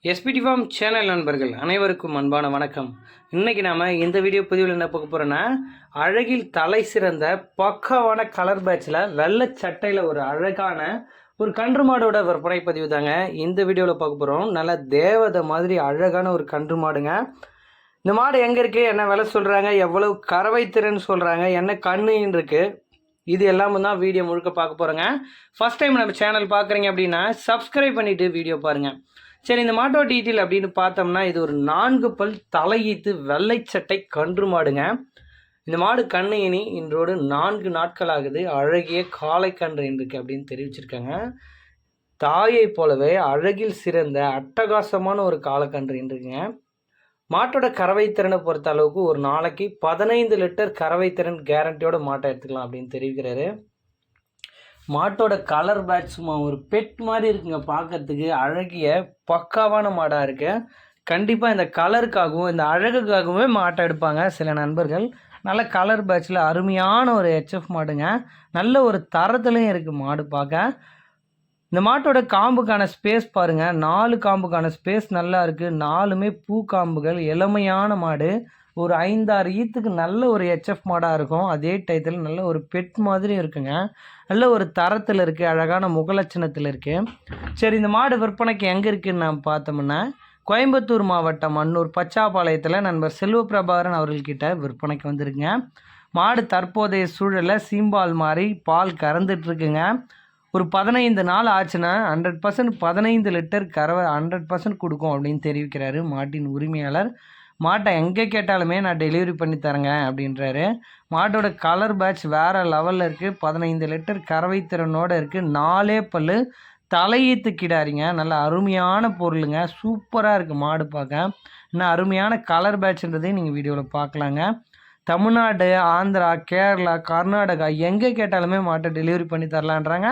SPD form channel நண்பர்கள் அனைவருக்கும் அன்பான வணக்கம். இன்றைக்கி நாம் இந்த வீடியோ பதிவில் என்ன பார்க்க போகிறோன்னா, அழகில் தலை சிறந்த பக்காவான கலர் பேட்சில் வெள்ளை சட்டையில் ஒரு அழகான ஒரு கன்று மாடோட விற்பனை பதிவு தாங்க இந்த வீடியோவில் பார்க்க போகிறோம். நல்லா தேவதை மாதிரி அழகான ஒரு கன்று மாடுங்க. இந்த மாடு எங்கே இருக்குது, என்ன விலை சொல்கிறாங்க, எவ்வளவு கறவை திறன் சொல்கிறாங்க, என்ன கண்ணுன்னு இருக்குது, இது எல்லாமே தான் வீடியோ முழுக்க பார்க்க போகிறோங்க. ஃபஸ்ட் டைம் நம்ம சேனல் பார்க்குறீங்க அப்படின்னா சப்ஸ்கிரைப் பண்ணிவிட்டு வீடியோ பாருங்கள். சரி, இந்த மாட்டோ டீட்டெயில் அப்படின்னு பார்த்தோம்னா, இது ஒரு 4 பல் தலையீத்து வெள்ளை சட்டை கன்று மாடுங்க. இந்த மாடு கண்ணு இனி இன்றோடு 4 நாட்கள் ஆகுது. அழகிய காளை கன்று இருக்கு அப்படின்னு தெரிவிச்சிருக்காங்க. தாயை போலவே அழகில் சிறந்த அட்டகாசமான ஒரு காலக்கன்று இருக்குங்க. மாட்டோட கறவை திறனை பொறுத்த அளவுக்கு ஒரு நாளைக்கு 15 லிட்டர் கறவை திறன் கேரண்டியோட மாட்டை எடுத்துக்கலாம் அப்படின்னு தெரிவிக்கிறாரு. மாட்டோட கலர் பேட்ச் சும்மா ஒரு பெட் மாதிரி இருக்குங்க, பார்க்கறதுக்கு அழகிய பக்காவான மாடாக இருக்குது. கண்டிப்பாக இந்த கலருக்காகவும் இந்த அழகுக்காகவே மாட்டை எடுப்பாங்க சில நண்பர்கள். நல்ல கலர் பேட்சில் அருமையான ஒரு ஹெச்எஃப் மாடுங்க. நல்ல ஒரு தரத்துலையும் இருக்குது மாடு பார்க்க. இந்த மாட்டோட காம்புக்கான ஸ்பேஸ் பாருங்கள், 4 காம்புக்கான ஸ்பேஸ் நல்லா இருக்குது. 4மே பூ காம்புகள், இளமையான மாடு. ஒரு 5-6 ஈத்துக்கு நல்ல ஒரு ஹெச்எஃப் மாடாக இருக்கும். அதே டயத்தில் நல்ல ஒரு பெட் மாதிரி இருக்குங்க. நல்ல ஒரு தரத்தில் இருக்குது, அழகான முகலட்சணத்தில் இருக்குது. சரி, இந்த மாடு விற்பனைக்கு எங்கே இருக்குதுன்னு நாம் பார்த்தோம்னா, கோயம்புத்தூர் மாவட்டம் அன்னூர் பச்சாப்பாளையத்தில் நண்பர் செல்வப்பிரபாகரன் அவர்கள்கிட்ட விற்பனைக்கு வந்துருக்குங்க. மாடு தற்போதைய சூழலில் சீம்பால் மாதிரி பால் கறந்துட்டுருக்குங்க. ஒரு 15 நாள் ஆச்சுன்னா 100% 15 லிட்டர் கறவை 100% கொடுக்கும் அப்படின்னு தெரிவிக்கிறாரு மாட்டின் உரிமையாளர். மாட்டை எங்கே கேட்டாலுமே நான் டெலிவரி பண்ணி தரேங்க அப்படின்றாரு. மாட்டோட கலர் பேட்ச் வேறு லெவலில் இருக்குது. 15 லிட்டர் கறவை திறனோடு இருக்குது. 4 பல் தலையீத்து கிடாரிங்க. நல்ல அருமையான பொருளுங்க. சூப்பராக இருக்குது மாடு பார்க்க. இன்னும் அருமையான கலர் பேட்ச்ன்றதையும் நீங்கள் வீடியோவில் பார்க்கலாங்க. தமிழ்நாடு, ஆந்திரா, கேரளா, கர்நாடகா எங்கே கேட்டாலுமே மாட்டை டெலிவரி பண்ணி தரலான்றாங்க.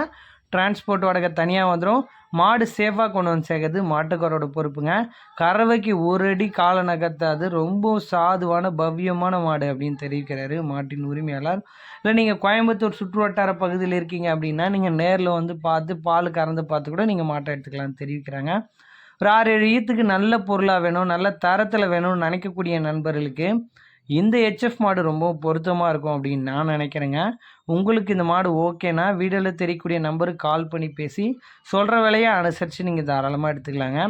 டிரான்ஸ்போர்ட் வாடகை தனியாக வந்துடும். மாடு சேஃபாக கொண்டு வந்து சேர்க்கறது மாட்டுக்காரோட பொறுப்புங்க. கறவைக்கு ஒரு அடி கால நகர்த்தாது. ரொம்ப சாதுவான பவ்யமான மாடு அப்படின்னு தெரிவிக்கிறாரு மாட்டின் உரிமையாளர். இல்லை நீங்கள் கோயம்புத்தூர் சுற்று வட்டார பகுதியில் இருக்கீங்க அப்படின்னா நீங்கள் நேரில் வந்து பார்த்து பால் கறந்து பார்த்து கூட நீங்கள் மாட்டை எடுத்துக்கலாம்னு தெரிவிக்கிறாங்க. ஒரு 6-7 ஈத்துக்கு நல்ல பொருளாக வேணும், நல்ல தரத்தில் வேணும்னு நினைக்கக்கூடிய நண்பர்களுக்கு இந்த ஹெச்எஃப் மாடு ரொம்ப பொருத்தமாக இருக்கும் அப்படின்னு நான் நினைக்கிறேங்க. உங்களுக்கு இந்த மாடு ஓகேனா வீடியோவில் தெரியக்கூடிய நம்பருக்கு கால் பண்ணி பேசி சொல்கிற விலையை அனுசரித்து நீங்கள் தாராளமாக எடுத்துக்கலாங்க.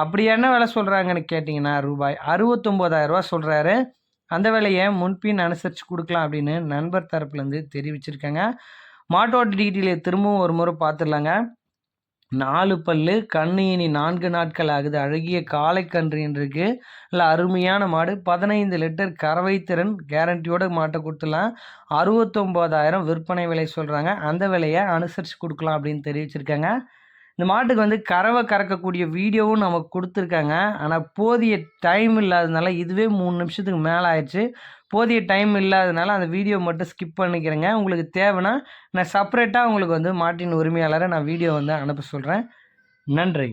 அப்படி என்ன விலை சொல்கிறாங்கன்னு கேட்டிங்கன்னா ரூபாய் 69,000 சொல்கிறாரு. அந்த விலையை முன்பின் அனுசரித்து கொடுக்கலாம் அப்படின்னு நண்பர் தரப்புலேருந்து தெரிவிச்சிருக்காங்க. மாட்டோட டீட்டெயிலை திரும்பவும் ஒரு முறை பார்த்துடலாங்க. 4 பல்லு, கண்ணு இனி 4 நாட்கள் ஆகுது. அழகிய காளைக்கன்று இருக்கு. இல்லை அருமையான மாடு. 15 லிட்டர் கறவை திறன் கேரண்டியோட மாட்டை கொடுத்துலாம். 69,000 விற்பனை விலை சொல்கிறாங்க. அந்த விலையை அனுசரித்து கொடுக்கலாம் அப்படின்னு தெரிவிச்சிருக்காங்க. இந்த மாட்டுக்கு வந்து கறவை கறக்கக்கூடிய வீடியோவும் நமக்கு கொடுத்துருக்காங்க. ஆனால் போதிய டைம் இல்லாததுனால இதுவே 3 நிமிஷத்துக்கு மேலே ஆயிடுச்சு. போதிய டைம் இல்லாததுனால அந்த வீடியோ மட்டும் ஸ்கிப் பண்ணிக்கிறேங்க. உங்களுக்கு தேவைன்னா நான் செப்பரேட்டாக உங்களுக்கு வந்து மாட்டின் உரிமையாளரை நான் வீடியோ வந்து அனுப்ப சொல்கிறேன். நன்றி.